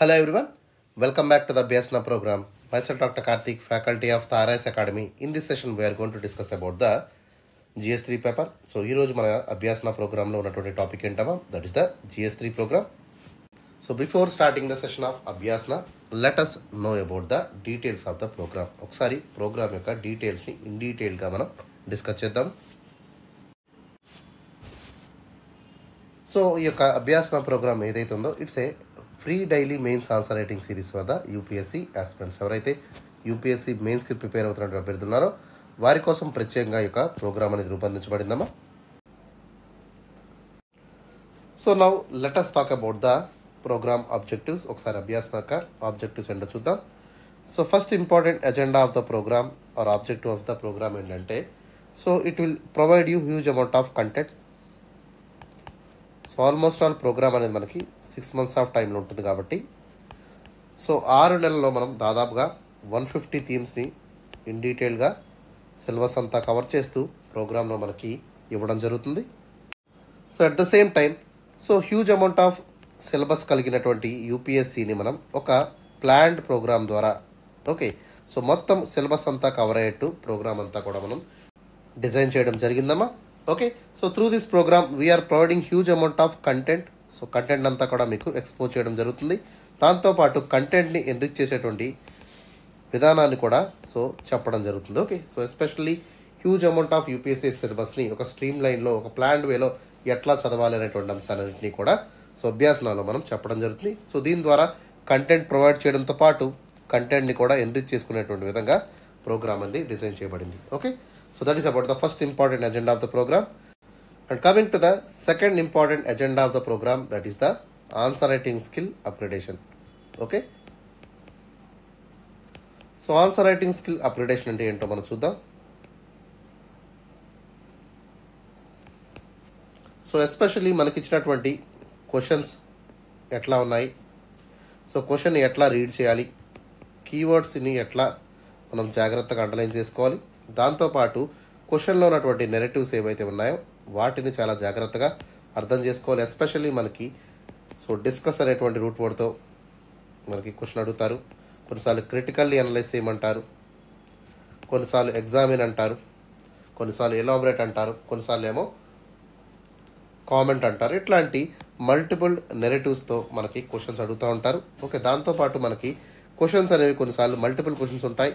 Hello everyone, welcome back to the Abhyasana program. Myself Dr. Karthik, faculty of the RIS Academy. In this session we are going to discuss about the GS3 paper. So ee roju mana Abhyasana program lo unnatundi topic entama, that is the GS3 program. So before starting the session of Abhyasana, let us know about the details of the program. Okkasari program yokka details ni in detail ga manam discuss cheddam. So ఈ యొక్క అభ్యాసన programme ఏదైతే ఉందో it's a free daily mains answer writing series for the UPSC aspirants. ఎవరైతే UPSC మెయిన్స్కి prepare అవుతున్నటువంటి అభ్యర్థులు ఉన్నారో వారి కోసం ప్రత్యేకంగా ఈ యొక్క ప్రోగ్రామ్ అనేది రూపొందించబడిందమ్మా. So now let us talk about the programme objectives. ఒకసారి అభ్యాసన యొక్క ఆబ్జెక్టివ్స్ ఏంటో చూద్దాం. So first important agenda of the programme are objective of the programme ఏంటంటే, so it will provide you huge amount of content. So almost all programme అనేది మనకి 6 months of టైంలో ఉంటుంది కాబట్టి, సో 6 నెలల్లో మనం దాదాపుగా 150 థీమ్స్ని ఇన్ డీటెయిల్గా సిలబస్ అంతా కవర్ చేస్తూ ప్రోగ్రాంలో మనకి ఇవ్వడం జరుగుతుంది. So at the same time so huge amount of syllabus కలిగినటువంటి యూపీఎస్సీని మనం ఒక ప్లాన్డ్ ప్రోగ్రామ్ ద్వారా సో మొత్తం సిలబస్ అంతా కవర్ అయ్యేట్టు ప్రోగ్రామ్ అంతా కూడా మనం డిజైన్ చేయడం జరిగిందమ్మా. So through this programme we are providing huge amount of content. So content అంతా కూడా మీకు ఎక్స్పోజ్ చేయడం జరుగుతుంది. దాంతోపాటు కంటెంట్ని ఎన్రిచ్ చేసేటువంటి విధానాన్ని కూడా సో చెప్పడం జరుగుతుంది. So especially huge amount of UPSC సిలబస్ని ఒక స్ట్రీమ్ లైన్లో ఒక ప్లాన్డ్ వేలో ఎట్లా చదవాలి అనేటువంటి అంశాలన్నింటినీ కూడా సో అభ్యాసనాల్లో మనం చెప్పడం జరుగుతుంది. సో దీని ద్వారా కంటెంట్ ప్రొవైడ్ చేయడంతో పాటు కంటెంట్ని కూడా ఎన్రిచ్ చేసుకునేటువంటి విధంగా ప్రోగ్రామ్ అనేది డిజైన్ చేయబడింది. So that is about the first important agenda of the program. And coming to the second important agenda of the program, that is the answer writing skill upgradation. So answer writing skill upgradation ante ento manam chuddam. So especially manaki ichinaటువంటి questions ఎట్లా ఉన్నాయి, so question ఎట్లా read చేయాలి, కీవర్డ్స్ని ఎట్లా మనం జాగ్రత్తగా underline చేసుకోవాలి, దాంతోపాటు క్వశ్చన్లో ఉన్నటువంటి నెరేటివ్స్ ఏవైతే ఉన్నాయో వాటిని చాలా జాగ్రత్తగా అర్థం చేసుకోవాలి. ఎస్పెషల్లీ మనకి సో డిస్కస్ అనేటువంటి రూట్ వర్డ్తో మనకి క్వశ్చన్ అడుగుతారు. కొన్నిసార్లు క్రిటికల్లీ అనలైజ్ చేయమంటారు, కొన్నిసార్లు ఎగ్జామిన్ అంటారు, కొన్నిసార్లు ఎలాబరేట్ అంటారు, కొన్నిసార్లు ఏమో కామెంట్ అంటారు. ఇట్లాంటి మల్టిపుల్ నెరేటివ్స్తో మనకి క్వశ్చన్స్ అడుగుతూ ఉంటారు. దాంతోపాటు మనకి క్వశ్చన్స్ అనేవి కొన్నిసార్లు మల్టిపుల్ క్వశ్చన్స్ ఉంటాయి.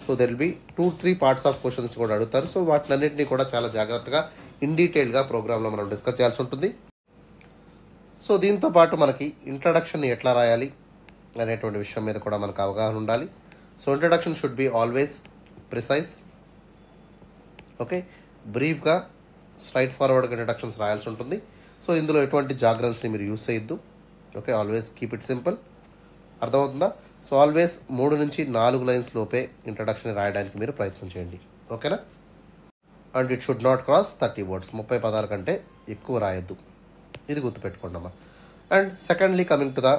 So there will be 2-3 parts of questions కూడా అడుగుతారు. సో వాటినన్నింటినీ కూడా చాలా జాగ్రత్తగా ఇన్ డీటెయిల్గా ప్రోగ్రాంలో మనం డిస్కస్ చేయాల్సి ఉంటుంది. సో దీంతో పాటు మనకి ఇంట్రడక్షన్ని ఎట్లా రాయాలి అనేటువంటి విషయం మీద కూడా మనకు అవగాహన ఉండాలి. So introduction should be always precise, బ్రీఫ్గా స్ట్రైట్ ఫార్వర్డ్గా ఇంట్రడక్షన్స్ రాయాల్సి ఉంటుంది. సో ఇందులో ఎటువంటి జాగ్రత్తని మీరు యూస్ చేయొద్దు. Always keep it simple. అర్థమవుతుందా? సో ఆల్వేస్ 3 నుంచి 4 లైన్స్ లోపే ఇంట్రడక్షన్ రాయడానికి మీరు ప్రయత్నం చేయండి. ఓకేనా? And it should not cross 30 words. 30 పదాల కంటే ఎక్కువ రాయొద్దు. ఇది గుర్తుపెట్టుకోండి అమ్మా. And secondly coming to the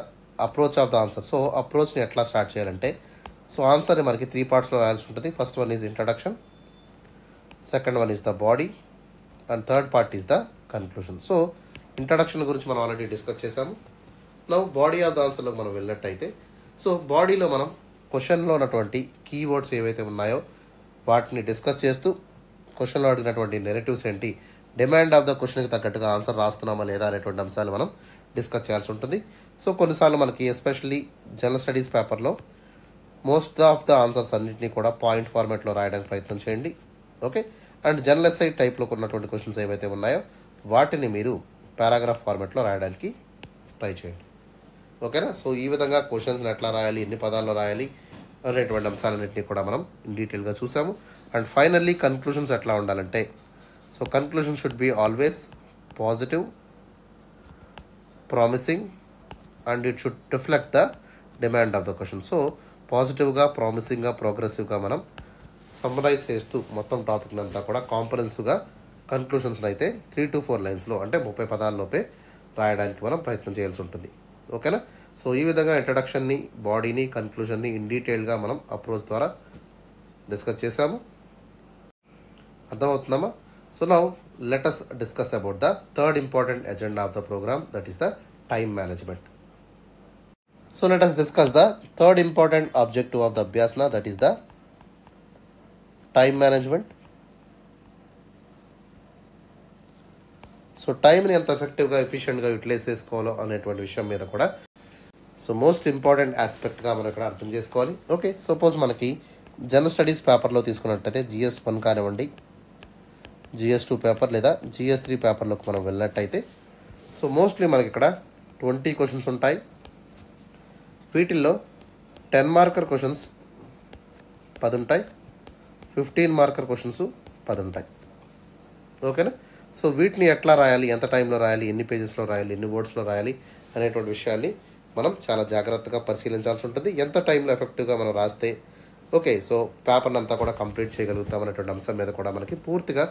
approach of the answer. So అప్రోచ్ని ఎట్లా స్టార్ట్ చేయాలంటే, సో ఆన్సర్ని మనకి 3 పార్ట్స్లో రాయాల్సి ఉంటుంది. First one is introduction, second one is the body, and third part is the conclusion. So introduction గురించి మనం ఆల్రెడీ డిస్కస్ చేసాము. నౌ బాడీ ఆఫ్ ద ఆన్సర్లోకి మనం వెళ్ళినట్టయితే, సో బాడీలో మనం క్వశ్చన్లో ఉన్నటువంటి కీవర్డ్స్ ఏవైతే ఉన్నాయో వాటిని డిస్కస్ చేస్తూ క్వశ్చన్లో అడిగినటువంటి నెరేటివ్స్ ఏంటి, డిమాండ్ ఆఫ్ ద క్వశ్చన్కి తగ్గట్టుగా ఆన్సర్ రాస్తున్నామా లేదా అనేటువంటి అంశాలు మనం డిస్కస్ చేయాల్సి ఉంటుంది. సో కొన్నిసార్లు మనకి ఎస్పెషల్లీ జనరల్ స్టడీస్ పేపర్లో మోస్ట్ ఆఫ్ ద ఆన్సర్స్ అన్నింటినీ కూడా పాయింట్ ఫార్మాట్లో రాయడానికి ప్రయత్నం చేయండి. అండ్ జనరల్ ఎస్ఐ టైప్లో ఉన్నటువంటి క్వశ్చన్స్ ఏవైతే ఉన్నాయో వాటిని మీరు పారాగ్రాఫ్ ఫార్మాట్లో రాయడానికి ట్రై చేయండి. ఓకేనా? సో ఈ విధంగా క్వశ్చన్స్ని ఎట్లా రాయాలి, ఎన్ని పదాల్లో రాయాలి అనేటువంటి అంశాలన్నింటినీ కూడా మనం ఇన్ డీటెయిల్గా చూసాము. అండ్ ఫైనల్లీ కన్క్లూషన్స్ ఎట్లా ఉండాలంటే, so conclusion should be always positive, promising, and it should reflect the demand of the question. So పాజిటివ్గా, ప్రామిసింగ్గా, ప్రోగ్రెసివ్గా మనం సమ్మరైజ్ చేస్తూ మొత్తం టాపిక్ని అంతా కూడా కాంప్రహెన్సివ్గా కన్క్లూషన్స్ని అయితే 3 to 4 లైన్స్లో అంటే 30 పదాల్లోపే రాయడానికి మనం ప్రయత్నం చేయాల్సి ఉంటుంది. ఓకేనా? సో ఈ విధంగా ఇంట్రడక్షన్ని, బాడీని, కన్క్లూషన్ని ఇన్ డీటెయిల్గా మనం అప్రోచ్ ద్వారా డిస్కస్ చేసాము. అర్థమవుతుందమ్మా? So now let us discuss about the third important agenda of the programme, that is the time management. So let us discuss the third important objective of the Abhyasana, that is the time management. So టైంని ఎంత ఎఫెక్టివ్గా ఎఫిషియెంట్గా utilise చేసుకోవాలో అనేటువంటి విషయం మీద కూడా so most important ఆస్పెక్ట్గా మనం ఇక్కడ అర్థం చేసుకోవాలి. ఓకే, సపోజ్ మనకి జనరల్ స్టడీస్ పేపర్లో తీసుకున్నట్టయితే GS1 కానివ్వండి, GS2 పేపర్ లేదా GS3 పేపర్లోకి మనం వెళ్ళినట్టయితే సో మోస్ట్లీ మనకి ఇక్కడ 20 క్వశ్చన్స్ ఉంటాయి. వీటిల్లో 10 మార్కర్ క్వశ్చన్స్ 10 ఉంటాయి, 15 మార్కర్ క్వశ్చన్స్ 10 ఉంటాయి. ఓకేనా? సో వీటిని ఎట్లా రాయాలి, ఎంత టైంలో రాయాలి, ఎన్ని పేజెస్లో రాయాలి, ఎన్ని వర్డ్స్లో రాయాలి అనేటువంటి విషయాన్ని మనం చాలా జాగ్రత్తగా పరిశీలించాల్సి ఉంటుంది. ఎంత టైంలో ఎఫెక్టివ్గా మనం రాస్తే ఓకే సో పేపర్ని అంతా కూడా కంప్లీట్ చేయగలుగుతాం అనేటువంటి అంశం మీద కూడా మనకి పూర్తిగా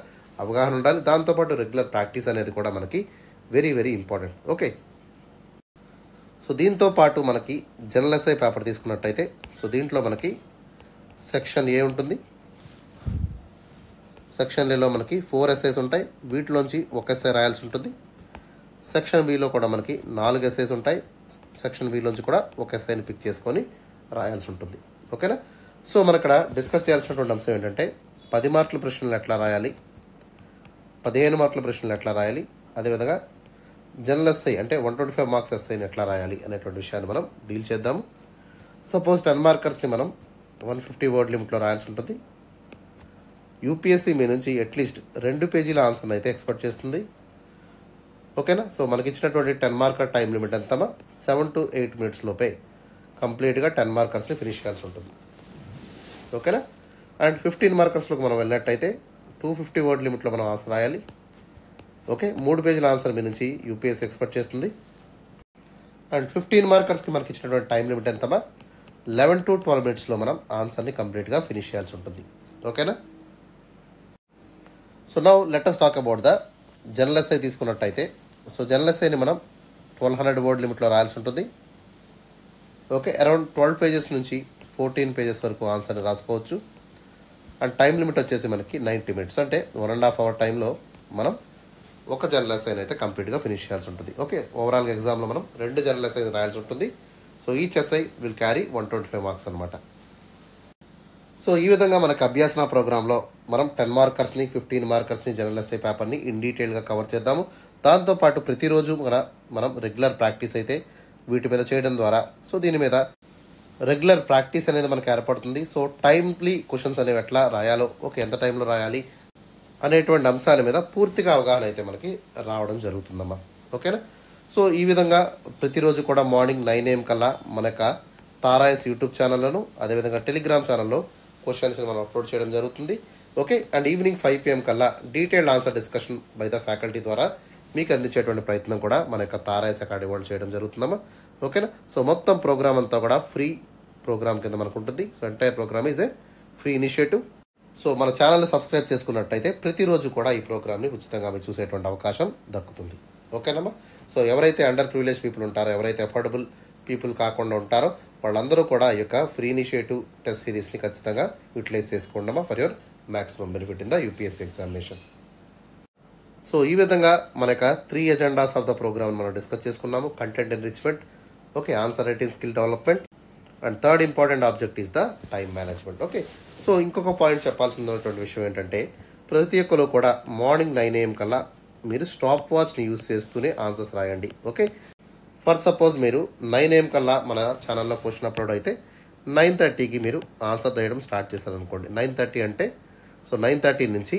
అవగాహన ఉండాలి. దాంతోపాటు రెగ్యులర్ ప్రాక్టీస్ అనేది కూడా మనకి very very important. Okay, so దీంతో పాటు మనకి జనరల్ ఎస్ఐ పేపర్ తీసుకున్నట్టయితే సో దీంట్లో మనకి సెక్షన్ ఏ ఉంటుంది. సెక్షన్ ఏలో మనకి 4 ఎస్ఐస్ ఉంటాయి, వీటిలోంచి ఒక ఎస్ఐ రాయాల్సి ఉంటుంది. సెక్షన్ బిలో కూడా మనకి 4 ఎస్ఐస్ ఉంటాయి, సెక్షన్ బిలోంచి కూడా ఒక ఎస్ఐని పిక్ చేసుకొని రాయాల్సి ఉంటుంది. ఓకేనా? సో మనం ఇక్కడ డిస్కస్ చేయాల్సినటువంటి అంశం ఏంటంటే 10 మార్కుల ప్రశ్నలు ఎట్లా రాయాలి, 15 మార్కుల ప్రశ్నలు ఎట్లా రాయాలి, అదేవిధంగా జనరల్ ఎస్ఐ అంటే 125 మార్క్స్ ఎస్ఐని ఎట్లా రాయాలి అనేటువంటి విషయాన్ని మనం డీల్ చేద్దాము. సపోజ్ 10 మార్కర్స్ని మనం 150 వర్డ్ లిమిట్లో రాయాల్సి ఉంటుంది. యూపీఎస్సీ మీ నుంచి అట్లీస్ట్ 2 పేజీల ఆన్సర్ని అయితే ఎక్స్పెక్ట్ చేస్తుంది. ఓకేనా? సో మనకి ఇచ్చినటువంటి 10 marker time limit ఎంతమా 7 to 8 minutes లోపే కంప్లీట్గా 10 మార్కర్స్ని ఫినిష్ చేయాల్సి ఉంటుంది. ఓకేనా? అండ్ 15 మార్కర్స్లోకి మనం వెళ్ళినట్టయితే 250 వర్డ్ లిమిట్లో మనం ఆన్సర్ రాయాలి. ఓకే, 3 పేజీల ఆన్సర్ మీ నుంచి యూపీఎస్సీ ఎక్స్పెక్ట్ చేస్తుంది. అండ్ 15 మార్కర్స్కి మనకి ఇచ్చినటువంటి టైం లిమిట్ ఎంతమా 11 to 12 minutesలో మనం ఆన్సర్ని కంప్లీట్గా ఫినిష్ చేయాల్సి ఉంటుంది. ఓకేనా? So now let us talk about the general SI తీసుకున్నట్టయితే సో జనరల్ ఎస్ఐని మనం 1200 వర్డ్ లిమిట్లో రాయాల్సి ఉంటుంది. ఓకే, అరౌండ్ 12 పేజెస్ నుంచి 14 పేజెస్ వరకు ఆన్సర్ని రాసుకోవచ్చు. అండ్ టైం లిమిట్ వచ్చేసి మనకి 90 minutes, అంటే 1.5 hour టైంలో మనం ఒక జనరల్ ఎస్ఐని అయితే కంప్లీట్గా ఫినిష్ చేయాల్సి ఉంటుంది. ఓకే, ఓవరాల్గా ఎగ్జామ్లో మనం 2 జనరల్ ఎస్ఐని రాయాల్సి ఉంటుంది. So each SI will carry 125 marks అనమాట. సో ఈ విధంగా మనకు అభ్యాసన ప్రోగ్రాంలో మనం 10 మార్కర్స్ని 15 మార్కర్స్ని జనరల్ ఎస్ఐ పేపర్ని ఇన్ డీటెయిల్గా కవర్ చేద్దాము. దాంతోపాటు ప్రతిరోజు మనం రెగ్యులర్ ప్రాక్టీస్ అయితే వీటి మీద చేయడం ద్వారా సో దీని మీద రెగ్యులర్ ప్రాక్టీస్ అనేది మనకు ఏర్పడుతుంది. సో టైమ్లీ క్వశ్చన్స్ అనేవి ఎట్లా రాయాలో, ఓకే ఎంత టైంలో రాయాలి అనేటువంటి అంశాల మీద పూర్తిగా అవగాహన అయితే మనకి రావడం జరుగుతుందమ్మా. ఓకేనా? సో ఈ విధంగా ప్రతిరోజు కూడా మార్నింగ్ 9 AM కల్లా మన యొక్క తారాయస్ యూట్యూబ్ ఛానల్లోను అదేవిధంగా టెలిగ్రామ్ ఛానల్లో క్వశ్చన్స్ని మనం అప్లోడ్ చేయడం జరుగుతుంది. ఓకే, అండ్ ఈవినింగ్ 5 PM కల్లా detailed answer discussion by the faculty ద్వారా మీకు అందించేటువంటి ప్రయత్నం కూడా మన యొక్క తారాయస్ అకాడమీ వాళ్ళు చేయడం జరుగుతుందమ్మా. ఓకేనా? సో మొత్తం ప్రోగ్రామ్ అంతా కూడా ఫ్రీ ప్రోగ్రామ్ కింద మనకు ఉంటుంది. So entire programme is a free initiative. So మన ఛానల్ని సబ్స్క్రైబ్ చేసుకున్నట్టయితే ప్రతిరోజు కూడా ఈ ప్రోగ్రామ్ని ఉచితంగా మీరు చూసేటువంటి అవకాశం దక్కుతుంది. ఓకేనమ్మా? సో ఎవరైతే అండర్ ప్రివిలేజ్ పీపుల్ ఉంటారో, ఎవరైతే అఫోర్డబుల్ పీపుల్ కాకుండా ఉంటారో వాళ్ళందరూ కూడా ఈ యొక్క ఫ్రీ ఇనిషియేటివ్ టెస్ట్ సిరీస్ని ఖచ్చితంగా యూటిలైజ్ చేసుకోండమ్మా for your maximum benefit in the UPSC examination. So ఈ విధంగా మన యొక్క 3 ఎజెండాస్ ఆఫ్ ద ప్రోగ్రామ్ మనం డిస్కస్ చేసుకున్నాము. Content enrichment, okay, answer writing skill development, and third important object is the time management. Okay, so ఇంకొక point చెప్పాల్సినటువంటి విషయం ఏంటంటే ప్రతి ఒక్కరు కూడా మార్నింగ్ 9 AM కల్లా మీరు స్టాప్ వాచ్ని యూజ్ చేస్తూనే ఆన్సర్స్ రాయండి. ఓకే, ఫర్ సపోజ్ మీరు 9 AM కల్లా మన ఛానల్లో క్వశ్చన్ అప్లోడ్ అయితే 9:30కి మీరు ఆన్సర్ రాయడం స్టార్ట్ చేశారనుకోండి. 9:30 అంటే సో 9:30 నుంచి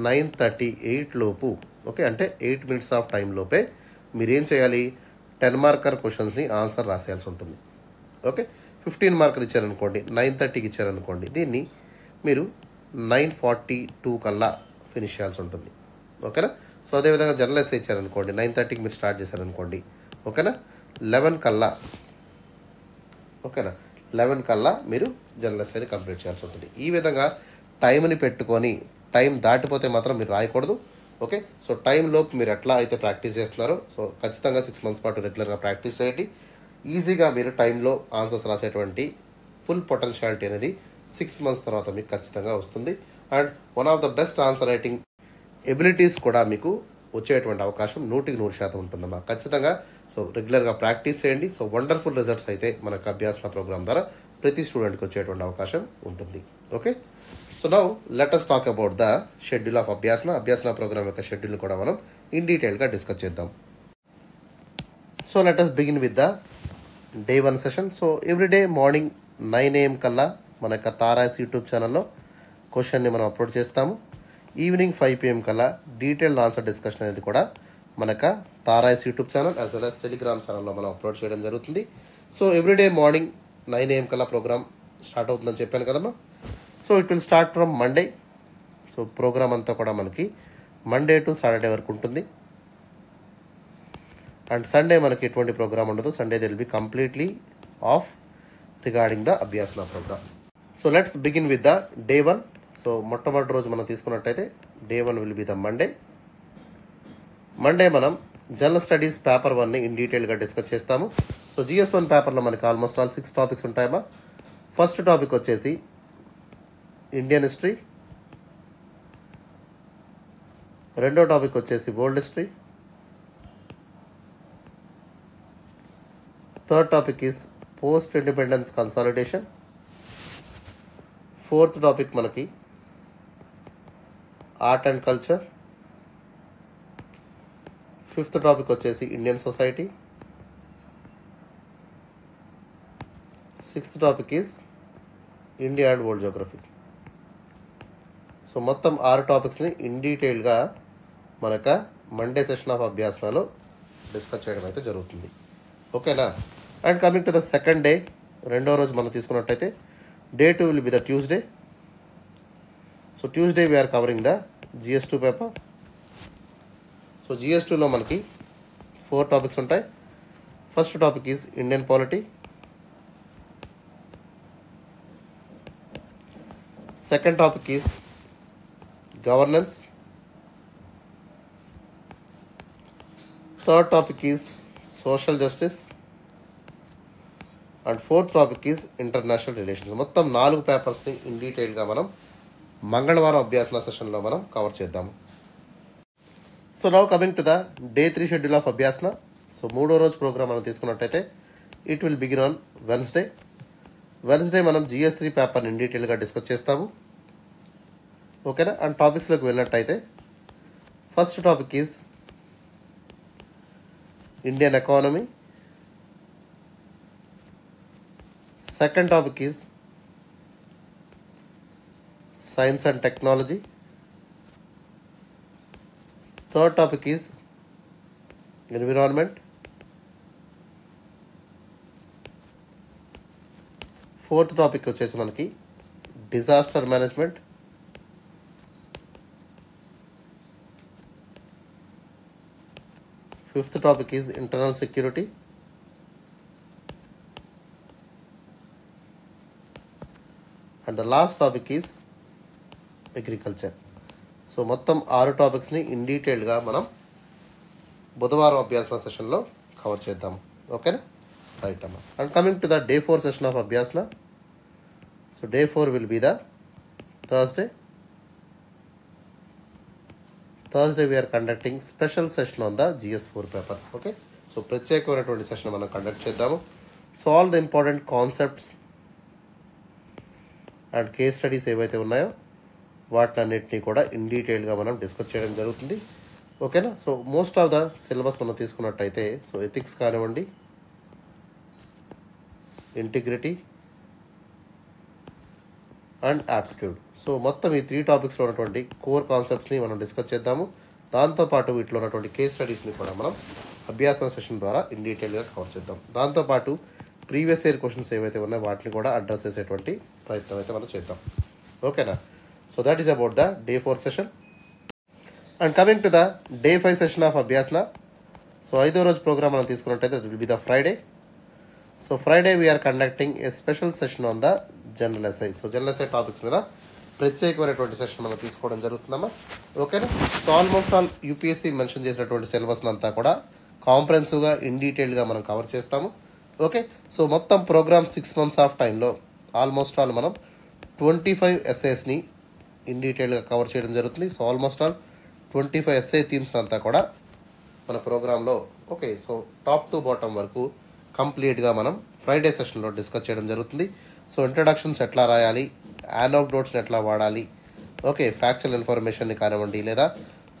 9:38 లోపు, ఓకే, అంటే 8 minutes ఆఫ్ టైం లోపే మీరు ఏం చేయాలి 10 మార్కర్ క్వశ్చన్స్ని ఆన్సర్ రాసేయాల్సి ఉంటుంది. ఓకే, 15 మార్కర్ ఇచ్చారనుకోండి, 9:30కి ఇచ్చారనుకోండి, దీన్ని మీరు 9:42 కల్లా ఫినిష్ చేయాల్సి ఉంటుంది. ఓకేనా? సో అదేవిధంగా జనరల్ ఎస్ఐ ఇచ్చారనుకోండి, 9:30కి మీరు స్టార్ట్ చేశారనుకోండి, ఓకేనా, 11 కల్లా, ఓకేనా, 11 కల్లా మీరు జనరల్ ఎస్ఐని కంప్లీట్ చేయాల్సి ఉంటుంది. ఈ విధంగా టైంని పెట్టుకొని టైం దాటిపోతే మాత్రం మీరు రాయకూడదు. ఓకే, సో టైంలోపు మీరు ఎట్లా అయితే ప్రాక్టీస్ చేస్తున్నారో సో ఖచ్చితంగా 6 months పాటు రెగ్యులర్గా ప్రాక్టీస్ చేయండి. ఈజీగా మీరు టైంలో ఆన్సర్స్ రాసేటువంటి ఫుల్ పొటెన్షియాలిటీ అనేది 6 months తర్వాత మీకు ఖచ్చితంగా వస్తుంది. And one of the best answer writing abilities కూడా మీకు వచ్చేటువంటి అవకాశం 100% ఉంటుందమ్మా. ఖచ్చితంగా సో రెగ్యులర్గా ప్రాక్టీస్ చేయండి. సో వండర్ఫుల్ రిజల్ట్స్ అయితే మనకు అభ్యాసన ప్రోగ్రామ్ ద్వారా ప్రతి స్టూడెంట్కి వచ్చేటువంటి అవకాశం ఉంటుంది. Okay, so now let us talk about the schedule of Abhyasana programme యొక్క షెడ్యూల్ని కూడా మనం ఇన్ డీటెయిల్గా డిస్కస్ చేద్దాం. So let us begin with the day 1 session. So everyday morning 9 AM కల్లా మన యొక్క తారాస్ యూట్యూబ్ ఛానల్లో క్వశ్చన్ని మనం అప్లోడ్ చేస్తాము. ఈవినింగ్ 5 PM కల్లా డీటెయిల్డ్ ఆన్సర్ డిస్కషన్ అనేది కూడా మన యొక్క తారాస్ YouTube channel as well as Telegram ఛానల్లో మనం అప్లోడ్ చేయడం జరుగుతుంది. సో ఎవ్రీడే మార్నింగ్ 9 AM కల్లా ప్రోగ్రామ్ స్టార్ట్ అవుతుందని చెప్పాను కదమ్మా. So it will start from Monday. So programme అంతా కూడా మనకి మండే టు సాటర్డే వరకు ఉంటుంది. అండ్ సండే మనకి ఎటువంటి ప్రోగ్రామ్ ఉండదు. Sunday will be completely off regarding the Abhyasana programme. So let's begin with the day 1. So మొట్టమొదటి రోజు మనం తీసుకున్నట్టయితే day 1 will be the Monday మనం జనరల్ స్టడీస్ పేపర్ 1ని ఇన్ డీటెయిల్గా డిస్కస్ చేస్తాము. సో GS1 పేపర్లో మనకి ఆల్మోస్ట్ ఆల్ 6 టాపిక్స్ ఉంటాయమ్మా. ఫస్ట్ టాపిక్ వచ్చేసి ఇండియన్ హిస్టరీ, రెండో టాపిక్ వచ్చేసి world history, third topic is post independence consolidation, fourth topic మనకి art and culture, fifth topic వచ్చేసి Indian society, sixth topic is India and world geography. So మొత్తం 6 టాపిక్స్ని in డీటెయిల్గా మనక Monday session of అభ్యాసనలో discuss చేయడం అయితే జరుగుతుంది. ఓకేనా. And coming to the second day, రెండో రోజు మనం తీసుకున్నట్టయితే day 2 will be the Tuesday. So Tuesday we are covering the GS2 paper. So GS2లో మనకి 4 టాపిక్స్ ఉంటాయి. First topic is Indian polity, second topic is governance, third topic is social justice, and fourth topic is international relations. మొత్తం 4 పేపర్స్ని in డీటెయిల్గా మనం మంగళవారం అభ్యాసన సెషన్లో మనం cover చేద్దాము. So now coming to the day 3 schedule of Abhyasana. So మూడో రోజు programme మనం తీసుకున్నట్టయితే it will begin on Wednesday మనం GS3 పేపర్ని ఇన్ డీటెయిల్గా డిస్కస్ చేస్తాము. ఓకేనా. అండ్ టాపిక్స్లోకి వెళ్ళినట్టయితే first topic is Indian economy, second topic is science and technology, third topic is environment, fourth topic వచ్చేసి మనకి disaster management, fifth topic is internal security, and the last topic is agriculture. So మొత్తం 6 టాపిక్స్ని in డీటెయిల్గా మనం బుధవారం అభ్యాసన సెషన్లో cover చేద్దాం. ఓకేనా. రైట్ అమ్మా. And coming to the day 4 session of Abhyasana. So day 4 will be the Thursday we are conducting special session on the GS4 paper. Okay. So ప్రత్యేకమైనటువంటి సెషన్ మనం కండక్ట్ చేద్దాము. So all the important concepts and case studies ఏవైతే ఉన్నాయో వాటిని అన్నిటినీ కూడా in డీటెయిల్గా మనం డిస్కస్ చేయడం జరుగుతుంది. ఓకేనా. So most of the syllabus మనం తీసుకున్నట్టయితే సో ఎథిక్స్ కానివ్వండి, ఇంటిగ్రిటీ అండ్ యాప్టిట్యూడ్. సో మొత్తం ఈ 3 టాపిక్స్లో ఉన్నటువంటి కోర్ కాన్సెప్ట్స్ని మనం డిస్కస్ చేద్దాము. దాంతోపాటు వీటిలో ఉన్నటువంటి కేస్ స్టడీస్ని కూడా మనం అభ్యాసన సెషన్ ద్వారా ఇన్ డీటెయిల్గా కవర్ చేద్దాం. దాంతోపాటు ప్రీవియస్ ఇయర్ క్వశ్చన్స్ ఏవైతే ఉన్నాయో వాటిని కూడా అడ్రస్ చేసేటువంటి ప్రయత్నం అయితే మనం చేద్దాం. ఓకేనా. So that is about the day 4 session. And coming to the day 5 session of Abhyasana. So 5వ రోజు ప్రోగ్రామ్ మనం తీసుకున్నట్టయితే it will be the Friday. So Friday we are conducting a special session on the general essay. So general essay topics మీద ప్రత్యేకమైనటువంటి session మనం తీసుకోవడం జరుగుతుందమ్మా. ఓకేనా. So almost all UPSC mention చేసినటువంటి సిలబస్ని అంతా కూడా కాంప్రహెన్సివ్గా ఇన్ డీటెయిల్గా మనం కవర్ చేస్తాము. ఓకే. సో మొత్తం ప్రోగ్రామ్ 6 months ఆఫ్ టైంలో ఆల్మోస్ట్ ఆల్ మనం 25 essaysని ఇన్ డీటెయిల్గా కవర్ చేయడం జరుగుతుంది. So almost all 25 essay themes అంతా కూడా మన ప్రోగ్రాంలో okay. So top to bottom వరకు కంప్లీట్గా మనం ఫ్రైడే సెషన్లో డిస్కస్ చేయడం జరుగుతుంది. సో ఇంట్రడక్షన్స్ ఎట్లా రాయాలి, యానోడోట్స్ని ఎట్లా వాడాలి, ఓకే, ఫ్యాక్చువల్ ఇన్ఫర్మేషన్ని కానివ్వండి, లేదా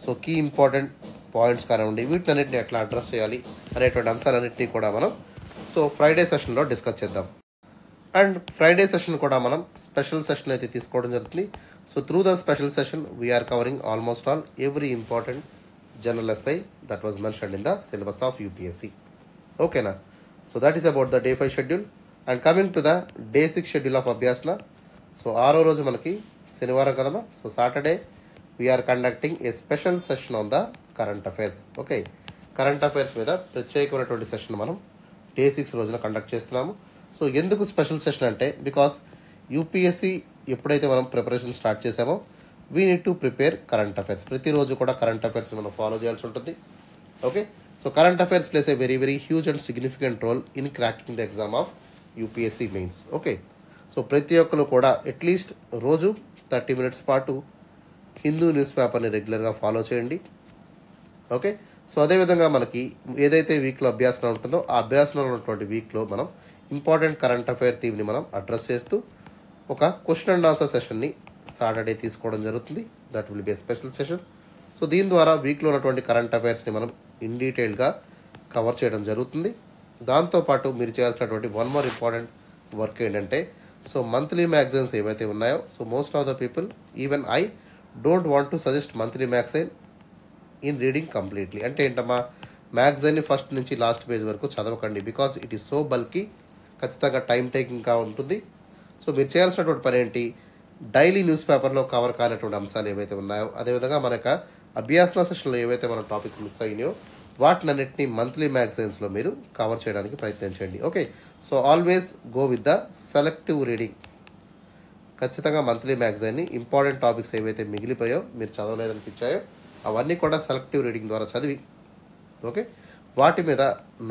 సో కీ ఇంపార్టెంట్ పాయింట్స్ కానివ్వండి, వీటన్నిటిని ఎట్లా అడ్రస్ చేయాలి అనేటువంటి అంశాలన్నింటినీ కూడా మనం సో ఫ్రైడే సెషన్లో డిస్కస్ చేద్దాం. అండ్ ఫ్రైడే సెషన్ కూడా మనం స్పెషల్ సెషన్ అయితే తీసుకోవడం జరుగుతుంది. So through the special session we are covering almost all every important general essay that was mentioned in the syllabus of UPSC. ఓకేనా? So that is about the day 5 schedule. And coming to the day 6 schedule of Abhyasana. So 6వ రోజు మనకి శనివారం కదమ్మా. So Saturday we are conducting a special session on the current affairs. Okay, current affairs మీద ప్రత్యేకమైనటువంటి session మనం day 6 రోజున conduct చేస్తున్నాము. సో ఎందుకు స్పెషల్ సెషన్ అంటే, బికాస్ యూపీఎస్సీ ఎప్పుడైతే మనం ప్రిపరేషన్ స్టార్ట్ చేసామో we need to prepare current affairs. ప్రతిరోజు కూడా కరెంట్ అఫైర్స్ మనం ఫాలో చేయాల్సి ఉంటుంది. Okay, so current affairs plays a very very huge and significant role in cracking the exam of UPSC mains. Okay, so ప్రతి ఒక్కరు కూడా at least రోజు 30 minutes పాటు హిందూ న్యూస్ పేపర్ని రెగ్యులర్గా ఫాలో చేయండి. ఓకే, సో అదేవిధంగా మనకి ఏదైతే వీక్లో అభ్యాసన ఉంటుందో ఆ అభ్యాసనలో ఉన్నటువంటి వీక్లో మనం ఇంపార్టెంట్ కరెంట్ అఫైర్ థీమ్ని మనం అడ్రస్ చేస్తూ ఒక క్వశ్చన్ అండ్ ఆన్సర్ సెషన్ని సాటర్డే తీసుకోవడం జరుగుతుంది. That will be A special session. So దీని ద్వారా వీక్లో ఉన్నటువంటి కరెంట్ అఫైర్స్ని మనం ఇన్ డీటెయిల్గా కవర్ చేయడం జరుగుతుంది. దాంతోపాటు మీరు చేయాల్సినటువంటి వన్ మోర్ ఇంపార్టెంట్ వర్క్ ఏంటంటే, సో మంత్లీ మ్యాగజైన్స్ ఏవైతే ఉన్నాయో, so most of the people, even I don't want to suggest monthly magazine in reading completely. అంటే ఏంటమ్మా, మ్యాగజైన్ని ఫస్ట్ నుంచి లాస్ట్ పేజ్ వరకు చదవకండి. Because it is so bulky, ఖచ్చితంగా టైం టేకింగ్గా ఉంటుంది. సో మీరు చేయాల్సినటువంటి పని ఏంటి, డైలీ న్యూస్ పేపర్లో కవర్ కానటువంటి అంశాలు ఏవైతే ఉన్నాయో, అదేవిధంగా మన యొక్క అభ్యాసన సెషన్లో ఏవైతే మన టాపిక్స్ మిస్ అయినాయో వాటినన్నింటినీ మంత్లీ మ్యాగజైన్స్లో మీరు కవర్ చేయడానికి ప్రయత్నించండి. Okay, so always go with the selective reading. ఖచ్చితంగా మంత్లీ మ్యాగజైన్ని ఇంపార్టెంట్ టాపిక్స్ ఏవైతే మిగిలిపోయో, మీరు చదవలేదనిపించాయో అవన్నీ కూడా సెలెక్టివ్ రీడింగ్ ద్వారా చదివి ఓకే వాటి మీద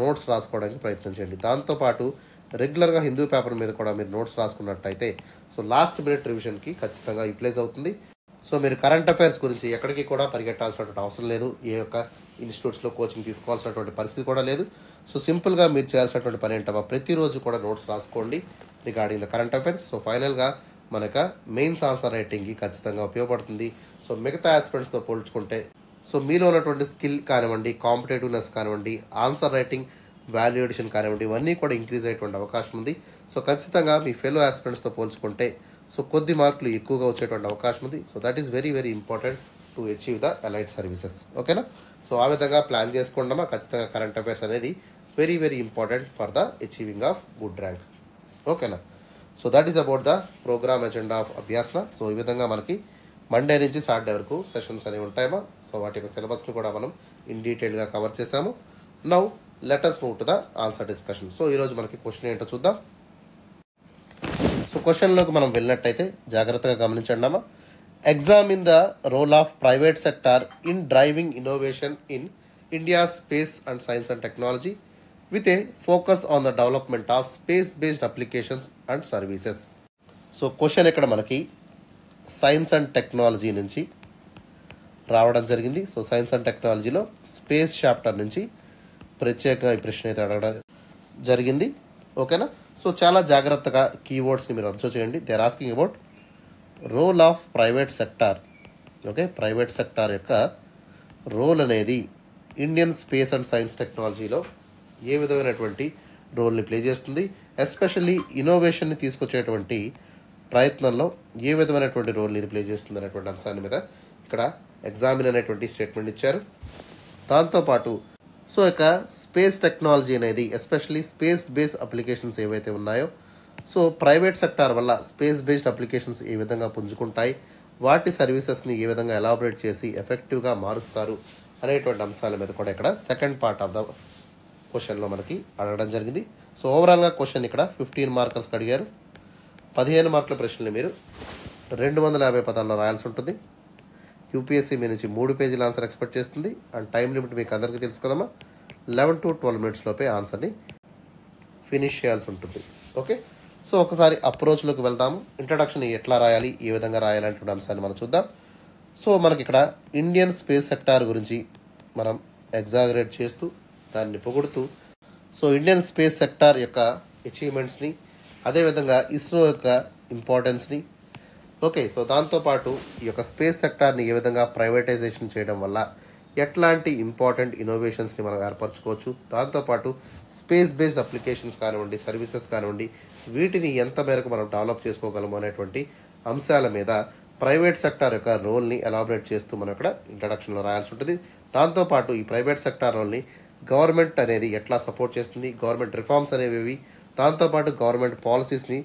నోట్స్ రాసుకోవడానికి ప్రయత్నించండి. దాంతోపాటు రెగ్యులర్గా హిందూ పేపర్ మీద కూడా మీరు నోట్స్ రాసుకున్నట్టయితే సో లాస్ట్ మినిట్ రివిజన్కి ఖచ్చితంగా యూటిలైజ్ అవుతుంది. సో మీరు కరెంట్ అఫైర్స్ గురించి ఎక్కడికి కూడా పరిగెట్టాల్సినటువంటి అవసరం లేదు. ఏ యొక్క ఇన్స్టిట్యూట్స్లో కోచింగ్ తీసుకోవాల్సినటువంటి పరిస్థితి కూడా లేదు. సో సింపుల్గా మీరు చేయాల్సినటువంటి పని ఏంటమ్మా, ప్రతిరోజు కూడా నోట్స్ రాసుకోండి regarding the current affairs. So ఫైనల్గా మనకు మెయిన్స్ ఆన్సర్ రైటింగ్కి ఖచ్చితంగా ఉపయోగపడుతుంది. సో మిగతా ఆస్పిరెంట్స్తో పోల్చుకుంటే సో మీలో ఉన్నటువంటి స్కిల్ కానివ్వండి, కాంపిటేటివ్నెస్ కానివ్వండి, ఆన్సర్ రైటింగ్ వాల్యుయేషన్ కానివ్వండి, ఇవన్నీ కూడా ఇంక్రీజ్ అయ్యేటువంటి అవకాశం ఉంది. సో ఖచ్చితంగా మీ ఫెలో ఆస్పిరెంట్స్తో పోల్చుకుంటే సో కొద్ది మార్కులు ఎక్కువగా వచ్చేటువంటి అవకాశం ఉంది. So that is very very important to achieve the elite services. ఓకేనా? సో ఆ విధంగా ప్లాన్ చేసుకోండమా. ఖచ్చితంగా కరెంట్ అఫైర్స్ అనేది very very important for the achieving of good rank. ఓకేనా? So that is about the program agenda of Abhyasana. So ఈ విధంగా మనకి మండే నుంచి సాటర్డే వరకు సెషన్స్ అనేవి ఉంటాయమ్మా. సో వాటి యొక్క సిలబస్ని కూడా మనం ఇన్ డీటెయిల్గా కవర్ చేసాము. Now let us move to the answer discussion. So ఈరోజు మనకి క్వశ్చన్ ఏంటో చూద్దాం. సో క్వశ్చన్లోకి మనం వెళ్ళినట్టయితే జాగ్రత్తగా గమనించండి అమ్మా. Examine the role of private sector in driving innovation in India space and science and technology with a focus on the development of space based applications and services. So question ఇక్కడ మనకి science and technology నుంచి రావడం జరిగింది. So science and టెక్నాలజీలో space chapter నుంచి ప్రత్యేకంగా ఈ ప్రశ్న అయితే అడగడం జరిగింది. ఓకేనా? సో చాలా జాగ్రత్తగా కీవర్డ్స్ని మీరు అబ్జర్వ్ చేయండి. They are asking about role of private sector. Okay, private sector యొక్క రోల్ అనేది ఇండియన్ స్పేస్ అండ్ సైన్స్ టెక్నాలజీలో ఏ విధమైనటువంటి రోల్ని ప్లే చేస్తుంది, ఎస్పెషల్లీ ఇన్నోవేషన్ని తీసుకొచ్చేటువంటి ప్రయత్నంలో ఏ విధమైనటువంటి రోల్ని ఇది ప్లే చేస్తుంది అనేటువంటి అంశాన్ని మీద ఇక్కడ ఎగ్జామిన్ అనేటువంటి స్టేట్మెంట్ ఇచ్చారు. దాంతోపాటు సో ఇక స్పేస్ టెక్నాలజీ అనేది ఎస్పెషల్లీ స్పేస్ బేస్డ్ అప్లికేషన్స్ ఏవైతే ఉన్నాయో, సో ప్రైవేట్ సెక్టార్ వల్ల స్పేస్ బేస్డ్ అప్లికేషన్స్ ఏ విధంగా పుంజుకుంటాయి, వాటి సర్వీసెస్ని ఏ విధంగా ఎలాబరేట్ చేసి ఎఫెక్టివ్గా మారుస్తారు అనేటువంటి అంశాల మీద కూడా ఇక్కడ సెకండ్ పార్ట్ ఆఫ్ ద క్వశ్చన్లో మనకి అడగడం జరిగింది. సో ఓవరాల్గా క్వశ్చన్ ఇక్కడ 15 మార్కర్స్కి అడిగారు. 15 మార్కుల ప్రశ్నలు మీరు 250 పదాల్లో రాయాల్సి ఉంటుంది. యూపీఎస్సీ మీ నుంచి 3 పేజీల ఆన్సర్ ఎక్స్పెక్ట్ చేస్తుంది. అండ్ టైం లిమిట్ మీకు అందరికీ తెలుసు కదమ్మా, 11 to 12 minutes లోపే ఆన్సర్ని ఫినిష్ చేయాల్సి ఉంటుంది. ఓకే, సో ఒకసారి అప్రోచ్లోకి వెళ్దాము. ఇంట్రడక్షన్ ఎట్లా రాయాలి, ఏ విధంగా రాయాలి అనేటువంటి అంశాన్ని మనం చూద్దాం. సో మనకి ఇక్కడ ఇండియన్ స్పేస్ సెక్టార్ గురించి మనం ఎగ్జాగరేట్ చేస్తూ దాన్ని పొగుడుతూ సో ఇండియన్ స్పేస్ సెక్టార్ యొక్క అచీవ్మెంట్స్ని అదేవిధంగా ఇస్రో యొక్క ఇంపార్టెన్స్ని ఓకే సో దాంతోపాటు ఈ యొక్క స్పేస్ సెక్టార్ని ఏ విధంగా ప్రైవేటైజేషన్ చేయడం వల్ల ఎట్లాంటి ఇంపార్టెంట్ ఇన్నోవేషన్స్ని మనం ఏర్పరచుకోవచ్చు, దాంతోపాటు స్పేస్ బేస్డ్ అప్లికేషన్స్ కానివ్వండి, సర్వీసెస్ కానివ్వండి, వీటిని ఎంత మేరకు మనం డెవలప్ చేసుకోగలము అనేటువంటి అంశాల మీద ప్రైవేట్ సెక్టార్ యొక్క రోల్ని ఎలాబరేట్ చేస్తూ మనం ఇక్కడ ఇంట్రడక్షన్లో రాయాల్సి ఉంటుంది. దాంతోపాటు ఈ ప్రైవేట్ సెక్టార్ రోల్ని గవర్నమెంట్ అనేది ఎట్లా సపోర్ట్ చేస్తుంది, గవర్నమెంట్ రిఫార్మ్స్ అనేవి, దాంతోపాటు గవర్నమెంట్ పాలసీస్ని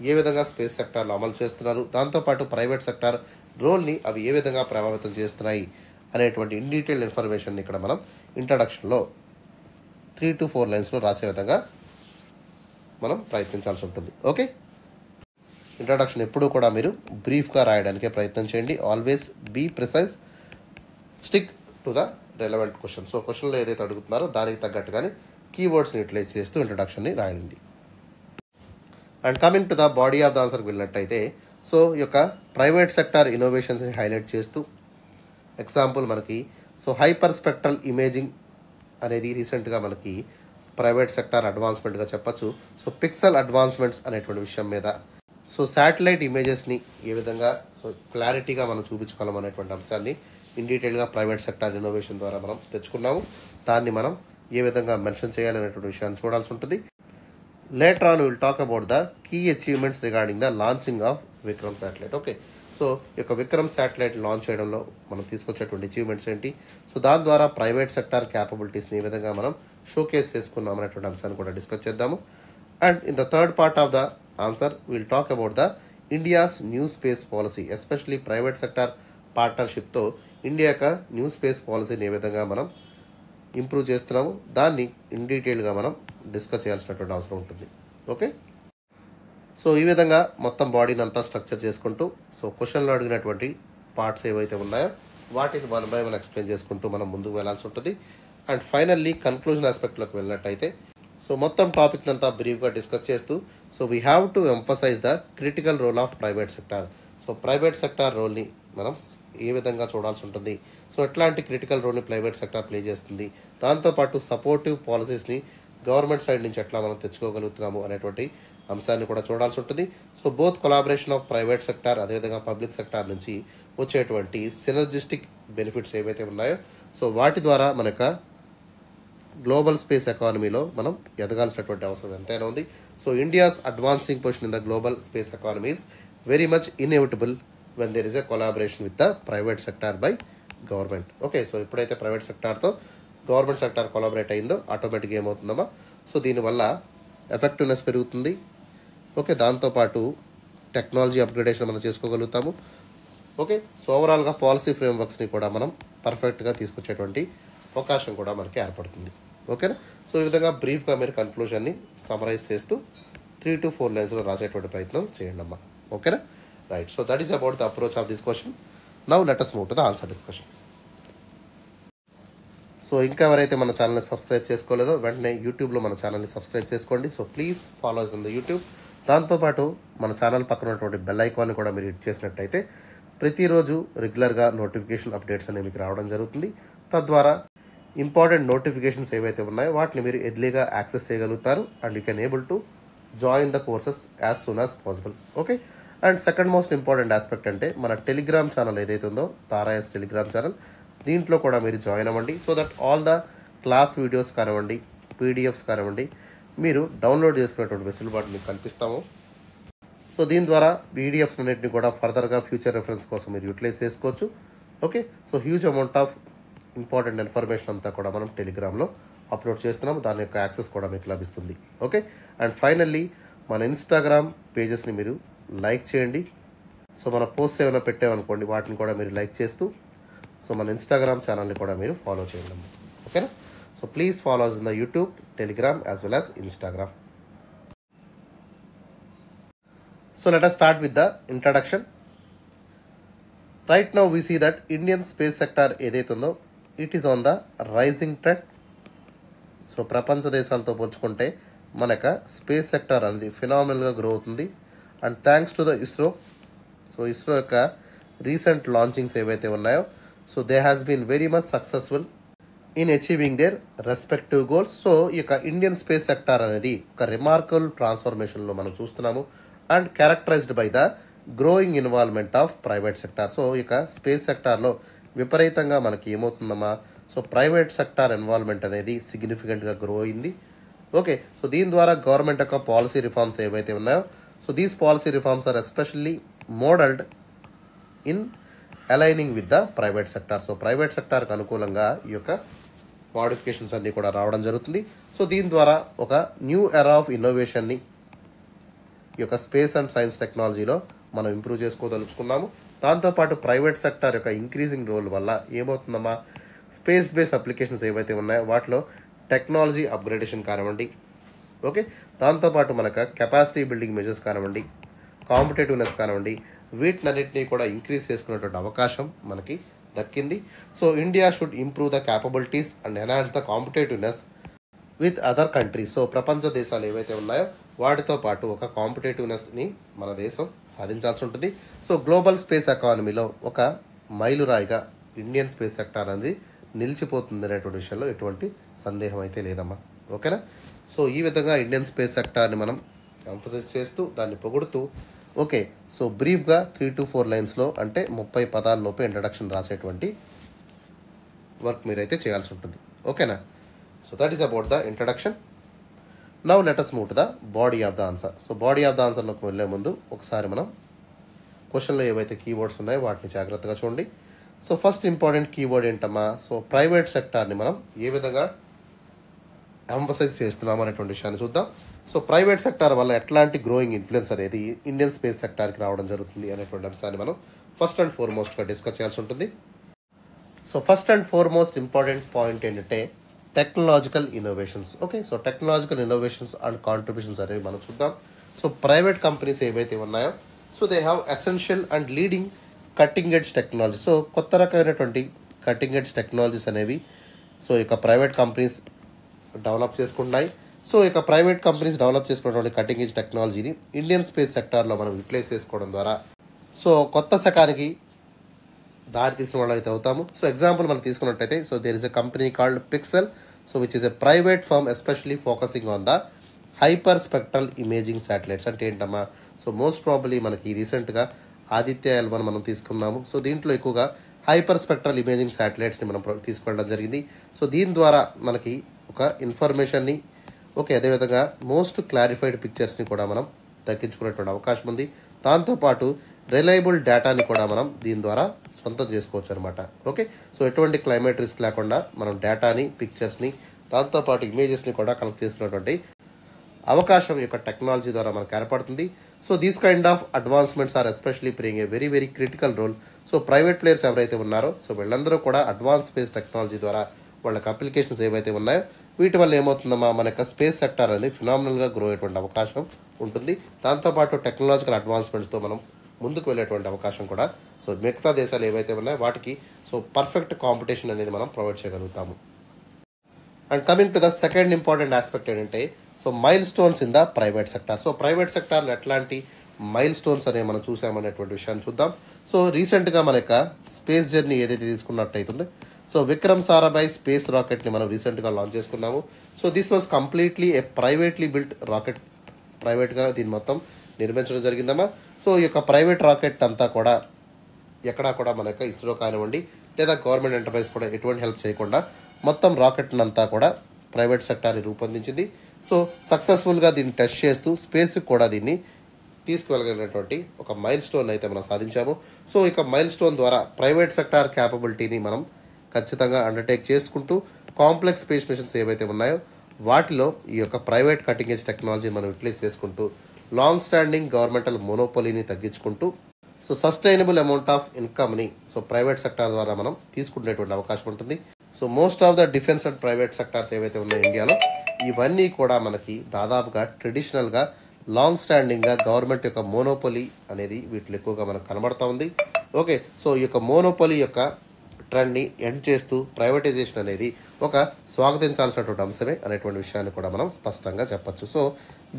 ఏ విధంగా స్పేస్ సెక్టార్లో అమలు చేస్తున్నారు, దాంతోపాటు ప్రైవేట్ సెక్టార్ రోల్ని అవి ఏ విధంగా ప్రభావితం చేస్తున్నాయి అనేటువంటి ఇన్ డీటెయిల్ ఇన్ఫర్మేషన్ ఇక్కడ మనం ఇంట్రడక్షన్లో 3 to 4 లైన్స్లో రాసే విధంగా మనం ప్రయత్నించాల్సి ఉంటుంది. ఓకే, ఇంట్రడక్షన్ ఎప్పుడూ కూడా మీరు బ్రీఫ్గా రాయడానికే ప్రయత్నం చేయండి. Always be precise, stick to the relevant question. So క్వశ్చన్లో ఏదైతే అడుగుతున్నారో దానికి తగ్గట్టుగానే కీవర్డ్స్ని యూటిలైజ్ చేస్తూ ఇంట్రడక్షన్ని రాయండి. And coming to the body of the ఆన్సర్కి వెళ్ళినట్టయితే సో ఈ యొక్క ప్రైవేట్ సెక్టార్ ఇన్నోవేషన్స్ని హైలైట్ చేస్తూ ఎగ్జాంపుల్ మనకి సో హైపర్ స్పెక్ట్రల్ ఇమేజింగ్ అనేది రీసెంట్గా మనకి ప్రైవేట్ సెక్టార్ అడ్వాన్స్మెంట్గా చెప్పచ్చు. సో పిక్సెల్ అడ్వాన్స్మెంట్స్ అనేటువంటి విషయం మీద సో శాటిలైట్ ఇమేజెస్ని ఏ విధంగా సో క్లారిటీగా మనం చూపించుకోవాలి అనేటువంటి అంశాన్ని ఇన్ డీటెయిల్గా ప్రైవేట్ సెక్టార్ ఇన్నోవేషన్ ద్వారా మనం తెచ్చుకున్నాము. దాన్ని మనం ఏ విధంగా మెన్షన్ చేయాలనేటువంటి విషయాన్ని చూడాల్సి ఉంటుంది. Later on will talk about the key achievements regarding the launching of Vikram satellite. Okay, so ఈ యొక్క విక్రమ్ శాటిలైట్ లాంచ్ చేయడంలో మనం తీసుకొచ్చేటువంటి అచీవ్మెంట్స్ ఏంటి, సో దాని ద్వారా ప్రైవేట్ సెక్టార్ క్యాపబిలిటీస్ని ఏ విధంగా మనం షోకేస్ చేసుకున్నాం అనేటువంటి అంశాన్ని కూడా డిస్కస్ చేద్దాము. And in the third part of the answer will talk about the India's new space policy, especially private sector పార్ట్నర్షిప్తో ఇండియా యొక్క న్యూ స్పేస్ పాలసీని ఏ విధంగా మనం ఇంప్రూవ్ చేస్తున్నాము దాన్ని ఇన్ డీటెయిల్గా మనం డిస్కస్ చేయాల్సినటువంటి అవసరం ఉంటుంది. ఓకే, సో ఈ విధంగా మొత్తం బాడీని అంతా స్ట్రక్చర్ చేసుకుంటూ సో క్వశ్చన్లో అడిగినటువంటి పార్ట్స్ ఏవైతే ఉన్నాయో వాటిని 1 by 1 ఎక్స్ప్లెయిన్ చేసుకుంటూ మనం ముందుకు వెళ్లాల్సి ఉంటుంది. అండ్ ఫైనల్లీ కన్క్లూజన్ ఆస్పెక్ట్లోకి వెళ్ళినట్టయితే సో మొత్తం టాపిక్ అంతా బ్రీఫ్గా డిస్కస్ చేస్తూ so we have to emphasize the critical role of private sector. So private sector రోల్ని మనం ఏ విధంగా చూడాల్సి ఉంటుంది, సో ఎట్లాంటి క్రిటికల్ రోల్ని ప్రైవేట్ సెక్టార్ ప్లే చేస్తుంది, దాంతోపాటు సపోర్టివ్ పాలసీస్ని గవర్నమెంట్ సైడ్ నుంచి ఎట్లా మనం తెచ్చుకోగలుగుతున్నాము అనేటువంటి అంశాన్ని కూడా చూడాల్సి ఉంటుంది. So both collaboration of private sector అదేవిధంగా పబ్లిక్ సెక్టార్ నుంచి వచ్చేటువంటి సినర్జిస్టిక్ బెనిఫిట్స్ ఏవైతే ఉన్నాయో సో వాటి ద్వారా మనకు గ్లోబల్ స్పేస్ ఎకానమీలో మనం ఎదగాల్సినటువంటి అవసరం ఎంతైనా ఉంది. So India's advancing position in the global space economy is very much inevitable when there is a collaboration with the private sector by government. Okay, so ఎప్పుడైతే ప్రైవేట్ సెక్టార్తో గవర్నమెంట్ సెక్టార్ కొలాబరేట్ అయిందో ఆటోమేటిక్గా ఏమవుతుందమ్మా so దీనివల్ల effectiveness పెరుగుతుంది. Okay, దాంతోపాటు technology upgradation మనం చేసుకోగలుగుతాము. Okay, so ఓవరాల్గా policy ఫ్రేమ్వర్క్స్ని కూడా మనం పర్ఫెక్ట్గా తీసుకొచ్చేటువంటి అవకాశం కూడా మనకి ఏర్పడుతుంది. ఓకేనా, సో ఈ విధంగా బ్రీఫ్గా మీరు కన్క్లూజన్ని సమరైజ్ చేస్తూ 3 to 4 లైన్స్లో రాసేటువంటి ప్రయత్నం చేయండి అమ్మా. ఓకేనా, right. So that is about the approach of this question. Now let us move to the answer discussion. So ఇంకా ఎవరైతే మన ఛానల్ని సబ్స్క్రైబ్ చేసుకోలేదో వెంటనే యూట్యూబ్లో మన ఛానల్ని సబ్స్క్రైబ్ చేసుకోండి. So please follow us in the YouTube. దాంతోపాటు మన ఛానల్ పక్కన ఉన్నటువంటి బెల్ ఐకాన్ని కూడా మీరు హిట్ చేసినట్టయితే ప్రతిరోజు రెగ్యులర్గా నోటిఫికేషన్ అప్డేట్స్ అనేవి మీకు రావడం జరుగుతుంది. తద్వారా ఇంపార్టెంట్ నోటిఫికేషన్స్ ఏవైతే ఉన్నాయో వాటిని మీరు ఎర్లీగా యాక్సెస్ చేయగలుగుతారు and you can able to join the courses as soon as possible. Okay, and second most important aspect అంటే మన టెలిగ్రామ్ ఛానల్ ఏదైతే ఉందో తారాయస్ టెలిగ్రామ్ ఛానల్, దీంట్లో కూడా మీరు జాయిన్ అవ్వండి. So that all the class videos కానివ్వండి, పీడిఎఫ్స్ కానివ్వండి మీరు డౌన్లోడ్ చేసుకునేటువంటి వెసులుబాటు మీకు కల్పిస్తాము. సో దీని ద్వారా పీడిఎఫ్స్ అన్నింటినీ కూడా ఫర్దర్గా ఫ్యూచర్ రెఫరెన్స్ కోసం మీరు యూటిలైజ్ చేసుకోవచ్చు. Okay, so huge amount of important information అంతా కూడా మనం టెలిగ్రామ్లో అప్లోడ్ చేస్తున్నాము. దాని యొక్క యాక్సెస్ కూడా మీకు లభిస్తుంది. ఓకే, అండ్ ఫైనల్లీ మన ఇన్స్టాగ్రామ్ పేజెస్ని మీరు లైక్ చేయండి. సో మన పోస్ట్ ఏమైనా పెట్టామనుకోండి వాటిని కూడా మీరు లైక్ చేస్తూ సో మన ఇన్స్టాగ్రామ్ ఛానల్ని కూడా మీరు ఫాలో చేయండి. ఓకేనా, so please follow in the YouTube, Telegram as well as Instagram. So let us start with the introduction. Right now we see that Indian space sector ఏదైతే ఉందో it is on the rising trend. So ప్రపంచ దేశాలతో పోల్చుకుంటే మనక space sector అనేది ఫినామినల్గా grow అవుతుంది. And thanks to the ISRO. So ISRO యొక్క రీసెంట్ లాంచింగ్స్ ఏవైతే ఉన్నాయో so they has been very much successful in achieving their respective goals. So ఈ యొక్క ఇండియన్ స్పేస్ సెక్టార్ అనేది ఒక రిమార్కబుల్ ట్రాన్స్ఫర్మేషన్లో మనం చూస్తున్నాము and characterized by the growing involvement of private sector. So ఇక స్పేస్ సెక్టార్లో విపరీతంగా మనకి ఏమవుతుందమ్మా, సో ప్రైవేట్ సెక్టార్ ఇన్వాల్వ్మెంట్ అనేది సిగ్నిఫికెంట్గా గ్రో అయింది. ఓకే, సో దీని ద్వారా గవర్నమెంట్ యొక్క పాలసీ రిఫార్మ్స్ ఏవైతే ఉన్నాయో so these policy reforms are especially modelled in aligning with the private sector. So ప్రైవేట్ సెక్టార్కి అనుకూలంగా ఈ యొక్క మోడిఫికేషన్స్ అన్నీ కూడా రావడం జరుగుతుంది. సో దీని ద్వారా ఒక న్యూ ఎరా ఆఫ్ ఇన్నోవేషన్ని ఈ యొక్క స్పేస్ అండ్ సైన్స్ టెక్నాలజీలో మనం ఇంప్రూవ్ చేసుకోదలుచుకున్నాము. దాంతోపాటు ప్రైవేట్ సెక్టార్ యొక్క ఇంక్రీజింగ్ రోల్ వల్ల ఏమవుతుందమ్మా, స్పేస్ బేస్డ్ అప్లికేషన్స్ ఏవైతే ఉన్నాయో వాటిలో టెక్నాలజీ అప్గ్రేడేషన్ కానివ్వండి, ఓకే, దాంతోపాటు మనకు కెపాసిటీ బిల్డింగ్ మెజర్స్ కానివ్వండి, కాంపిటేటివ్నెస్ కానివ్వండి, వీటినన్నింటినీ కూడా ఇంక్రీజ్ చేసుకునేటువంటి అవకాశం మనకి దక్కింది. So India should improve the capabilities and enhance the competitiveness with other countries. So ప్రపంచ దేశాలు ఏవైతే ఉన్నాయో వాటితో పాటు ఒక కాంపిటేటివ్నెస్ని మన దేశం సాధించాల్సి ఉంటుంది. సో గ్లోబల్ స్పేస్ ఎకానమీలో ఒక మైలురాయిగా ఇండియన్ స్పేస్ సెక్టార్ అనేది నిలిచిపోతుంది అనేటువంటి విషయంలో ఎటువంటి సందేహం అయితే లేదమ్మా. ఓకేనా? సో ఈ విధంగా ఇండియన్ స్పేస్ సెక్టార్ని మనం ఎంఫసైజ్ చేస్తూ దాన్ని పొగుడుతూ ఓకే, సో బ్రీఫ్గా 3 to 4 లైన్స్లో అంటే 30 పదాల్లోపే ఇంట్రడక్షన్ రాసేటువంటి వర్క్ మీరైతే చేయాల్సి ఉంటుంది. ఓకేనా? So that is about the introduction. Now let us move to the body of the answer. So body of the ఆన్సర్లోకి వెళ్ళే ముందు ఒకసారి మనం క్వశ్చన్లో ఏవైతే కీవర్డ్స్ ఉన్నాయో వాటిని జాగ్రత్తగా చూడండి. సో ఫస్ట్ ఇంపార్టెంట్ కీవర్డ్ ఏంటమ్మా, సో ప్రైవేట్ సెక్టార్ని మనం ఏ విధంగా ఎంఫసైజ్ చేస్తున్నాం అనేటువంటి విషయాన్ని చూద్దాం. సో ప్రైవేట్ సెక్టార్ వల్ల ఎట్లాంటి గ్రోయింగ్ ఇన్ఫ్లుయెన్స్ అనేది ఇండియన్ స్పేస్ సెక్టార్కి రావడం జరుగుతుంది అనేటువంటి అంశాన్ని మనం ఫస్ట్ అండ్ ఫార్మోస్ట్గా డిస్కస్ చేయాల్సి ఉంటుంది. So first and foremost important point ఏంటంటే technological innovations. Okay, so technological innovations and contributions అనేవి మనం చూద్దాం. సో ప్రైవేట్ కంపెనీస్ ఏవైతే ఉన్నాయో so they have essential and leading cutting edge technology. So కొత్త రకమైనటువంటి కట్టింగ్ ఎడ్జ్ టెక్నాలజీస్ అనేవి సో ఇక ప్రైవేట్ కంపెనీస్ డెవలప్ చేసుకుంటున్నాయి. సో ఇక ప్రైవేట్ కంపెనీస్ డెవలప్ చేసుకున్నటువంటి కటింగ్ ఎడ్జ్ టెక్నాలజీని ఇండియన్ స్పేస్ సెక్టార్లో మనం యూటిలైజ్ చేసుకోవడం ద్వారా సో కొత్త శకానికి దారి తీసిన వాళ్ళు అయితే అవుతాము. సో ఎగ్జాంపుల్ మనం తీసుకున్నట్టయితే so there is a company called Pixxel, so which is a private firm especially focusing on the hyper spectral imaging satellites. అంటే ఏంటమ్మా, సో మోస్ట్ ప్రాబబ్లీ మనకి రీసెంట్గా ఆదిత్య L1 మనం తీసుకున్నాము. సో దీంట్లో ఎక్కువగా హైపర్ స్పెక్ట్రల్ ఇమేజింగ్ శాటిలైట్స్ని మనం తీసుకెళ్ళడం జరిగింది. సో దీని ద్వారా మనకి ఒక ఇన్ఫర్మేషన్ని ఓకే అదేవిధంగా మోస్ట్ క్లారిఫైడ్ పిక్చర్స్ని కూడా మనం దక్కించుకునేటువంటి అవకాశం ఉంది. దాంతోపాటు రిలయబుల్ డేటాని కూడా మనం దీని ద్వారా సొంతం చేసుకోవచ్చు అనమాట. ఓకే, సో ఎటువంటి క్లైమేట్ రిస్క్ లేకుండా మనం డేటాని, పిక్చర్స్ని, దాంతోపాటు ఇమేజెస్ని కూడా కలెక్ట్ చేసుకునేటువంటి అవకాశం యొక్క టెక్నాలజీ ద్వారా మనకు ఏర్పడుతుంది. So these kind of advancements are especially playing a very very critical role. So private players ఎవరైతే ఉన్నారో సో వీళ్ళందరూ కూడా అడ్వాన్స్ స్పేస్ టెక్నాలజీ ద్వారా వాళ్ళకి అప్లికేషన్స్ ఏవైతే ఉన్నాయో వీటి వల్ల ఏమవుతుందమ్మా, మన యొక్క స్పేస్ సెక్టార్ అనేది ఫినామినల్గా గ్రో అయ్యేటువంటి అవకాశం ఉంటుంది. దాంతోపాటు టెక్నాలజికల్ అడ్వాన్స్మెంట్స్తో మనం ముందుకు వెళ్ళేటువంటి అవకాశం కూడా సో మిగతా దేశాలు ఏవైతే ఉన్నాయో వాటికి సో పర్ఫెక్ట్ కాంపిటీషన్ అనేది మనం ప్రొవైడ్ చేయగలుగుతాము. And coming to the second important aspect ఏంటంటే so milestones in the private sector. So private సెక్టార్లో ఎట్లాంటి మైల్ స్టోన్స్ అనేవి మనం చూసామనేటువంటి విషయాన్ని చూద్దాం. సో రీసెంట్గా మన యొక్క స్పేస్ జర్నీ ఏదైతే తీసుకున్నట్టయితుందో సో విక్రమ్ సారాభాయ్ స్పేస్ రాకెట్ని మనం రీసెంట్గా లాంచ్ చేసుకున్నాము. So this was completely A privately built rocket, ప్రైవేట్గా దీన్ని మొత్తం నిర్మించడం జరిగిందమ్మా. సో ఈ యొక్క ప్రైవేట్ రాకెట్ అంతా కూడా ఎక్కడా కూడా మన యొక్క ఇస్రో కానివ్వండి లేదా గవర్నమెంట్ ఎంటర్ప్రైజ్ కూడా ఎటువంటి హెల్ప్ చేయకుండా మొత్తం రాకెట్ని అంతా కూడా ప్రైవేట్ సెక్టార్ని రూపొందించింది. సో సక్సెస్ఫుల్గా దీన్ని టెస్ట్ చేస్తూ స్పేస్కి కూడా దీన్ని తీసుకువెళ్ళగలిగినటువంటి ఒక మైల్ స్టోన్ అయితే మనం సాధించాము. సో ఇక మైల్ స్టోన్ ద్వారా ప్రైవేట్ సెక్టార్ క్యాపబిలిటీని మనం ఖచ్చితంగా అండర్టేక్ చేసుకుంటూ కాంప్లెక్స్ స్పేస్ మిషన్స్ ఏవైతే ఉన్నాయో వాటిలో ఈ యొక్క ప్రైవేట్ కటింగ్ ఎడ్జ్ టెక్నాలజీ మనం యూటిలైజ్ చేసుకుంటూ లాంగ్ స్టాండింగ్ గవర్నమెంటల్ మోనోపోలీని తగ్గించుకుంటూ సో సస్టైనబుల్ అమౌంట్ ఆఫ్ ఇన్కమ్ని సో ప్రైవేట్ సెక్టార్ ద్వారా మనం తీసుకునేటువంటి అవకాశం ఉంటుంది. So most of the defence and private sectors ఏవైతే ఉన్నాయో ఇండియాలో ఇవన్నీ కూడా మనకి దాదాపుగా ట్రెడిషనల్గా లాంగ్ స్టాండింగ్గా గవర్నమెంట్ యొక్క మోనోపోలీ అనేది వీటిలో ఎక్కువగా మనకు కనబడుతూ ఉంది. ఓకే, సో ఈ యొక్క మోనోపోలీ యొక్క ట్రెండ్ని ఎండ్ చేస్తూ ప్రైవేటైజేషన్ అనేది ఒక స్వాగతించాల్సినటువంటి అంశమే అనేటువంటి విషయాన్ని కూడా మనం స్పష్టంగా చెప్పచ్చు. So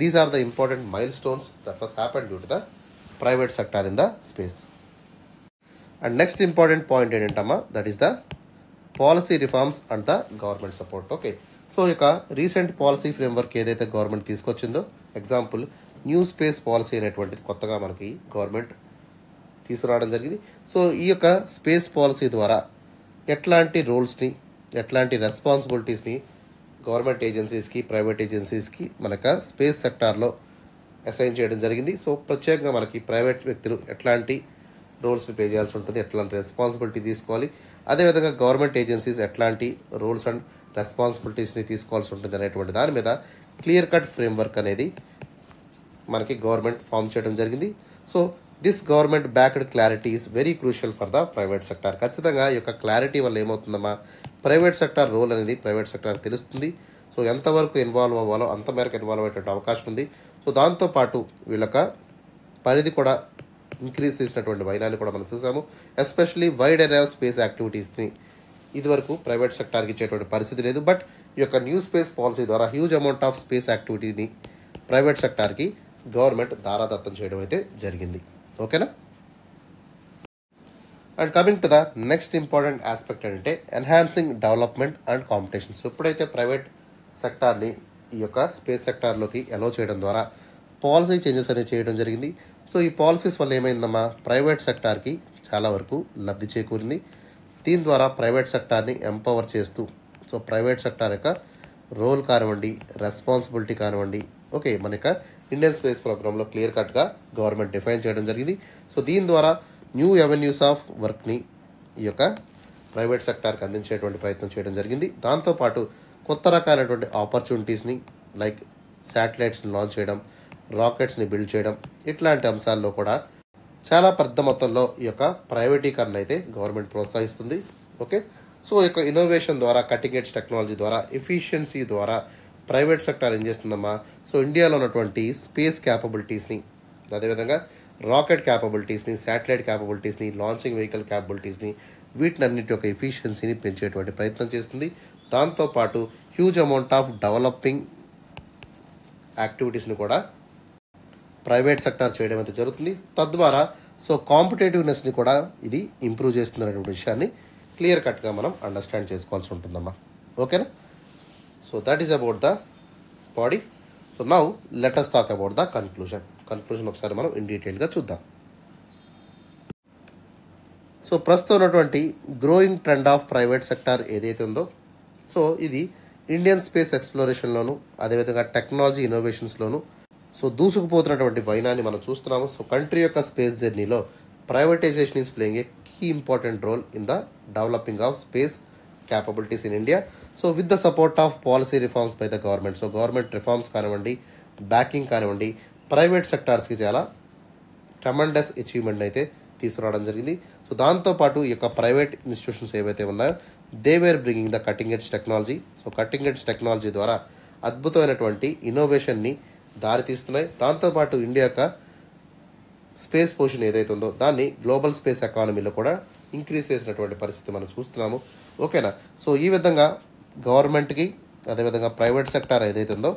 these are the important milestones that was happen due to the private sector in the space. And next important point ఏంటమ్మా, that is the policy reforms and the government support. Okay, so ఇక recent policy framework ఏదైతే government తీసుకొచ్చిందో, example new space policy అనేటువంటిది కొత్తగా మనకి government తీసుకురావడం జరిగింది. So ఈ యొక్క స్పేస్ పాలసీ ద్వారా ఎట్లాంటి రోల్స్ని, ఎట్లాంటి రెస్పాన్సిబిలిటీస్ని గవర్నమెంట్ ఏజెన్సీస్కి, ప్రైవేట్ ఏజెన్సీస్కి మనక స్పేస్ సెక్టార్లో అసైన్ చేయడం జరిగింది. సో ప్రత్యేకంగా మనకి ప్రైవేట్ వ్యక్తులు ఎట్లాంటి రోల్స్ని ప్లే చేయాల్సి ఉంటుంది, ఎట్లాంటి రెస్పాన్సిబిలిటీ తీసుకోవాలి, అదేవిధంగా గవర్నమెంట్ ఏజెన్సీస్ ఎట్లాంటి రోల్స్ అండ్ రెస్పాన్సిబిలిటీస్ని తీసుకోవాల్సి ఉంటుంది అనేటువంటి దాని మీద క్లియర్ కట్ ఫ్రేమ్వర్క్ అనేది మనకి గవర్నమెంట్ ఫామ్ చేయడం జరిగింది. So this government backed clarity is very crucial for the private sector. ఖచ్చితంగా ఈ యొక్క క్లారిటీ వల్ల ఏమవుతుందమ్మా, ప్రైవేట్ సెక్టార్ రోల్ అనేది ప్రైవేట్ సెక్టార్ తెలుస్తుంది. సో ఎంతవరకు ఇన్వాల్వ్ అవ్వాలో అంత మేరకు ఇన్వాల్వ్ అయ్యేటువంటి అవకాశం ఉంది. సో దాంతోపాటు వీళ్ళక పరిధి కూడా ఇంక్రీజ్ చేసినటువంటి వైనాన్ని కూడా మనం చూసాము. Especially wide area of space యాక్టివిటీస్ని ఇదివరకు ప్రైవేట్ సెక్టార్కి ఇచ్చేటువంటి పరిస్థితి లేదు. బట్ ఈ యొక్క న్యూ స్పేస్ పాలసీ ద్వారా హ్యూజ్ అమౌంట్ ఆఫ్ స్పేస్ యాక్టివిటీని ప్రైవేట్ సెక్టార్కి గవర్నమెంట్ దారాదత్తం చేయడం అయితే జరిగింది. ఓకేనా. And coming to the next important aspect ఏంటంటే ఎన్హాన్సింగ్ డెవలప్మెంట్ అండ్ కాంపిటీషన్స్. ఎప్పుడైతే ప్రైవేట్ సెక్టార్ని ఈ యొక్క స్పేస్ సెక్టార్లోకి అలో చేయడం ద్వారా పాలసీ చేంజెస్ అనేవి చేయడం జరిగింది. సో ఈ పాలసీస్ వల్ల ఏమైందమ్మా, ప్రైవేట్ సెక్టార్కి చాలా వరకు లబ్ధి చేకూరింది. దీని ద్వారా ప్రైవేట్ సెక్టార్ని ఎంపవర్ చేస్తూ, సో ప్రైవేట్ సెక్టార్ యొక్క రోల్ కానివ్వండి, రెస్పాన్సిబిలిటీ కానివ్వండి, ఓకే, మన యొక్క ఇండియన్ స్పేస్ ప్రోగ్రాంలో క్లియర్ కట్గా గవర్నమెంట్ డిఫైన్ చేయడం జరిగింది. సో దీని ద్వారా న్యూ అవెన్యూస్ ఆఫ్ వర్క్ని ఈ యొక్క ప్రైవేట్ సెక్టార్కి అందించేటువంటి ప్రయత్నం చేయడం జరిగింది. దాంతోపాటు కొత్త రకాలైనటువంటి ఆపర్చునిటీస్ని లైక్ శాటిలైట్స్ని లాంచ్ చేయడం, రాకెట్స్ని బిల్డ్ చేయడం, ఇట్లాంటి అంశాల్లో కూడా చాలా పెద్ద మొత్తంలో ఈ యొక్క ప్రైవేటీకరణ అయితే గవర్నమెంట్ ప్రోత్సహిస్తుంది. ఓకే, సో ఈ యొక్క ఇన్నోవేషన్ ద్వారా, కటింగ్ ఎడ్జ్ టెక్నాలజీ ద్వారా, ఎఫిషియన్సీ ద్వారా ప్రైవేట్ సెక్టార్ ఏం చేస్తుందమ్మా, సో ఇండియాలో ఉన్నటువంటి స్పేస్ క్యాపబిలిటీస్ని, అదేవిధంగా రాకెట్ క్యాపబిలిటీస్ని, శాటిలైట్ క్యాపబిలిటీస్ని, లాంచింగ్ వెహికల్ క్యాపబిలిటీస్ని, వీటినన్నిటి యొక్క ఎఫిషియన్సీని పెంచేటువంటి ప్రయత్నం చేస్తుంది. దాంతోపాటు హ్యూజ్ అమౌంట్ ఆఫ్ డెవలపింగ్ యాక్టివిటీస్ని కూడా ప్రైవేట్ సెక్టార్ చేయడం అయితే జరుగుతుంది. తద్వారా సో కాంపిటేటివ్నెస్ని కూడా ఇది ఇంప్రూవ్ చేస్తుంది అనేటువంటి విషయాన్ని క్లియర్ కట్గా మనం అండర్స్టాండ్ చేసుకోవాల్సి ఉంటుందమ్మా. ఓకేనా. So that is about the body. So now let us talk about the conclusion ఒకసారి మనం ఇన్ డీటెయిల్గా చూద్దాం. సో ప్రస్తుతం ఉన్నటువంటి growing trend of private sector ఏదైతే ఉందో, సో ఇది ఇండియన్ స్పేస్ ఎక్స్ప్లోరేషన్లోను, అదేవిధంగా టెక్నాలజీ ఇన్నోవేషన్స్లోను సో దూసుకుపోతున్నటువంటి వైనాన్ని మనం చూస్తున్నాము. సో కంట్రీ యొక్క స్పేస్ జర్నీలో privatisation is playing a key important role in the developing of space capabilities in India. So with the support of policy reforms by the government, so government reforms కానివ్వండి, backing కానివ్వండి, private సెక్టార్స్కి చాలా tremendous achievement అయితే తీసుకురావడం జరిగింది. So దాంతోపాటు ఈ యొక్క ప్రైవేట్ ఇన్స్టిట్యూషన్స్ ఏవైతే ఉన్నాయో they were bringing the cutting edge technology. So cutting edge technology ద్వారా అద్భుతమైనటువంటి ఇన్నోవేషన్ని దారితీస్తున్నాయి. దాంతోపాటు ఇండియా యొక్క స్పేస్ పొజిషన్ ఏదైతే ఉందో దాన్ని గ్లోబల్ స్పేస్ ఎకానమీలో కూడా ఇంక్రీజ్ చేసినటువంటి పరిస్థితి మనం చూస్తున్నాము. ఓకేనా. సో ఈ విధంగా గవర్నమెంట్కి, అదేవిధంగా ప్రైవేట్ సెక్టార్ ఏదైతే ఉందో,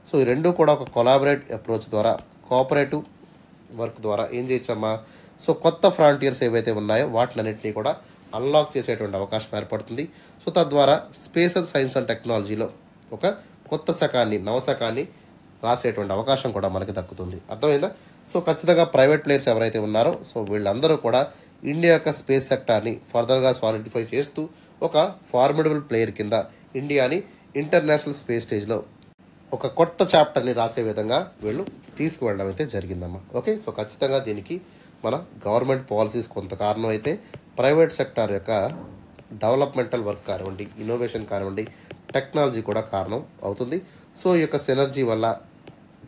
సో ఈ రెండు కూడా ఒక కొలాబరేట్ అప్రోచ్ ద్వారా, కోఆపరేటివ్ వర్క్ ద్వారా ఏం చేయొచ్చమ్మా, సో కొత్త ఫ్రాంటియర్స్ ఏవైతే ఉన్నాయో వాటినన్నింటినీ కూడా అన్లాక్ చేసేటువంటి అవకాశం ఏర్పడుతుంది. సో తద్వారా స్పేస్ అండ్ సైన్స్ అండ్ టెక్నాలజీలో ఒక కొత్త శకాన్ని, నవశకాన్ని రాసేటువంటి అవకాశం కూడా మనకి దక్కుతుంది. అర్థమైందా. సో ఖచ్చితంగా ప్రైవేట్ ప్లేయర్స్ ఎవరైతే ఉన్నారో సో వీళ్ళందరూ కూడా ఇండియా యొక్క స్పేస్ సెక్టార్ని ఫర్దర్గా సాలిడిఫై చేస్తూ ఒక ఫార్మిడబుల్ ప్లేయర్ కింద ఇండియాని ఇంటర్నేషనల్ స్పేస్ స్టేజ్లో ఒక కొత్త చాప్టర్ని రాసే విధంగా వీళ్ళు తీసుకువెళ్ళడం అయితే జరిగిందమ్మా. ఓకే, సో ఖచ్చితంగా దీనికి మన గవర్నమెంట్ పాలసీస్ కొంత కారణం అయితే, ప్రైవేట్ సెక్టార్ యొక్క డెవలప్మెంటల్ వర్క్ కానివ్వండి, ఇన్నోవేషన్ కానివ్వండి, టెక్నాలజీ కూడా కారణం అవుతుంది. సో ఈ యొక్క సినర్జీ వల్ల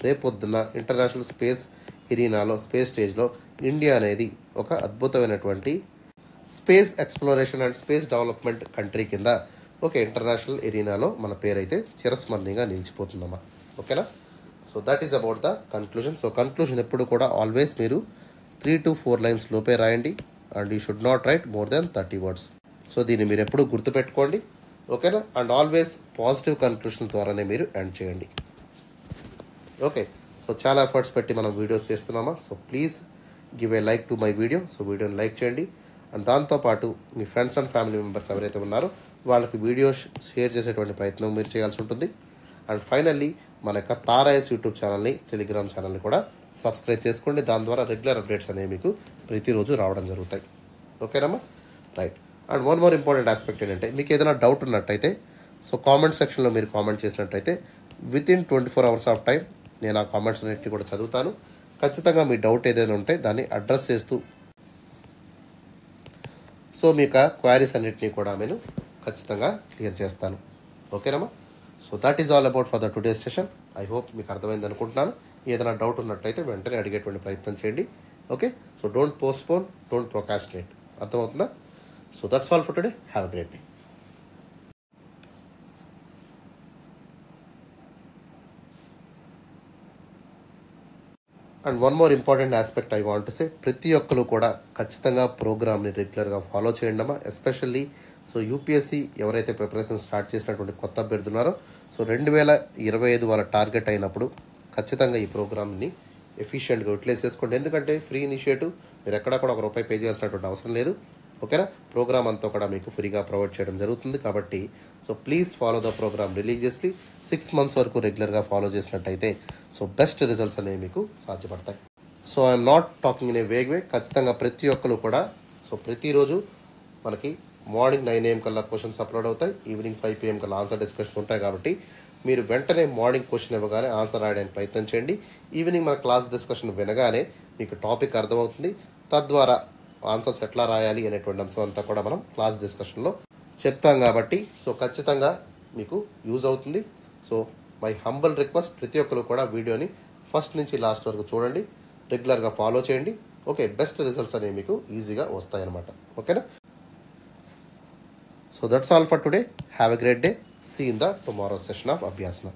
రేపొద్దున్న ఇంటర్నేషనల్ స్పేస్ ఎరీనాలో, స్పేస్ స్టేజ్లో ఇండియా అనేది ఒక అద్భుతమైనటువంటి space exploration and space development country కింద ఒక ఇంటర్నేషనల్ ఎరీనాలో మన పేరైతే చిరస్మరణీయంగా నిలిచిపోతుందమ్మా. ఓకేనా. So that is about the conclusion. So conclusion ఎప్పుడు కూడా ఆల్వేస్ మీరు 3 to 4 lines లోపే రాయండి. And you should not right more than 30 words. So దీన్ని మీరు ఎప్పుడు గుర్తుపెట్టుకోండి. ఓకేనా. అండ్ ఆల్వేస్ పాజిటివ్ కన్క్లూషన్ ద్వారానే మీరు ఎండ్ చేయండి. ఓకే, సో చాలా ఎఫర్ట్స్ పెట్టి మనం వీడియోస్ చేస్తున్నామా. So please give a like to my video. So వీడియోని లైక్ చేయండి. అండ్ దాంతోపాటు మీ ఫ్రెండ్స్ అండ్ ఫ్యామిలీ మెంబర్స్ ఎవరైతే ఉన్నారో వాళ్ళకి వీడియో షేర్ చేసేటువంటి ప్రయత్నం మీరు చేయాల్సి ఉంటుంది. అండ్ ఫైనల్లీ మన యొక్క తారాయస్ యూట్యూబ్ ఛానల్ని, టెలిగ్రామ్ ఛానల్ని కూడా సబ్స్క్రైబ్ చేసుకోండి. దాని ద్వారా రెగ్యులర్ అప్డేట్స్ అనేవి మీకు ప్రతిరోజు రావడం జరుగుతాయి. ఓకేనమ్మా, right. And one more important aspect ఏంటంటే, మీకు ఏదైనా డౌట్ ఉన్నట్టయితే సో కామెంట్ సెక్షన్లో మీరు కామెంట్ చేసినట్టయితే వితిన్ 24 hours ఆఫ్ టైం నేను ఆ కామెంట్స్ అన్నింటినీ కూడా చదువుతాను. ఖచ్చితంగా మీ డౌట్ ఏదైనా ఉంటే దాన్ని అడ్రస్ చేస్తూ సో మీ యొక్క క్వైరీస్ అన్నింటినీ కూడా నేను ఖచ్చితంగా క్లియర్ చేస్తాను. ఓకేనమ్మా, so that is all about for the today's session. I hope మీకు అర్థమైంది అనుకుంటున్నాను. ఏదైనా డౌట్ ఉన్నట్టయితే వెంటనే అడిగేటువంటి ప్రయత్నం చేయండి. Okay, so don't postpone, don't procrastinate. అర్థమవుతుందా? So that's all for today. Have a great day. And one more important aspect I want to say, ప్రతి ఒక్కరు కూడా ఖచ్చితంగా ప్రోగ్రామ్ని రెగ్యులర్గా ఫాలో చేయండి అమ్మా. ఎస్పెషల్లీ సో యూపీఎస్సీ ఎవరైతే ప్రిపరేషన్ స్టార్ట్ చేసినటువంటి కొత్త అభ్యర్థున్నారో సో 2025 వాళ్ళ టార్గెట్ అయినప్పుడు ఖచ్చితంగా ఈ ప్రోగ్రామ్ని ఎఫిషియెంట్గా యూటిలైజ్ చేసుకోండి. ఎందుకంటే ఫ్రీ ఇనిషియేటివ్, మీరు ఎక్కడా కూడా ₹1 పే చేయాల్సినటువంటి అవసరం లేదు. ఓకేనా, ప్రోగ్రామ్ అంతా కూడా మీకు ఫ్రీగా ప్రొవైడ్ చేయడం జరుగుతుంది. కాబట్టి so please follow the programme religiously. 6 months వరకు రెగ్యులర్గా ఫాలో చేసినట్టయితే సో బెస్ట్ రిజల్ట్స్ అనేవి మీకు సాధ్యపడతాయి. So I'm not talking in a vague way. ఖచ్చితంగా ప్రతి ఒక్కరు కూడా సో ప్రతిరోజు మనకి మార్నింగ్ 9 AM కల్లా క్వశ్చన్స్ అప్లోడ్ అవుతాయి, ఈవినింగ్ 5 PM కల్లా ఆన్సర్ డిస్కషన్ ఉంటాయి. కాబట్టి మీరు వెంటనే మార్నింగ్ క్వశ్చన్ ఇవ్వగానే ఆన్సర్ రాయడానికి ప్రయత్నం చేయండి. ఈవినింగ్ మన క్లాస్ డిస్కషన్ వినగానే మీకు టాపిక్ అర్థమవుతుంది. తద్వారా ఆన్సర్స్ ఎట్లా రాయాలి అనేటువంటి అంశం అంతా కూడా మనం క్లాస్ డిస్కషన్లో చెప్తాం. కాబట్టి సో ఖచ్చితంగా మీకు యూజ్ అవుతుంది. సో మై హంబల్ రిక్వెస్ట్, ప్రతి ఒక్కరు కూడా వీడియోని ఫస్ట్ నుంచి లాస్ట్ వరకు చూడండి, రెగ్యులర్గా ఫాలో చేయండి. ఓకే, బెస్ట్ రిజల్ట్స్ అనేవి మీకు ఈజీగా వస్తాయన్నమాట. ఓకేనా, so that's all for today. Have a great day. See in the tomorrow session of అభ్యాసన.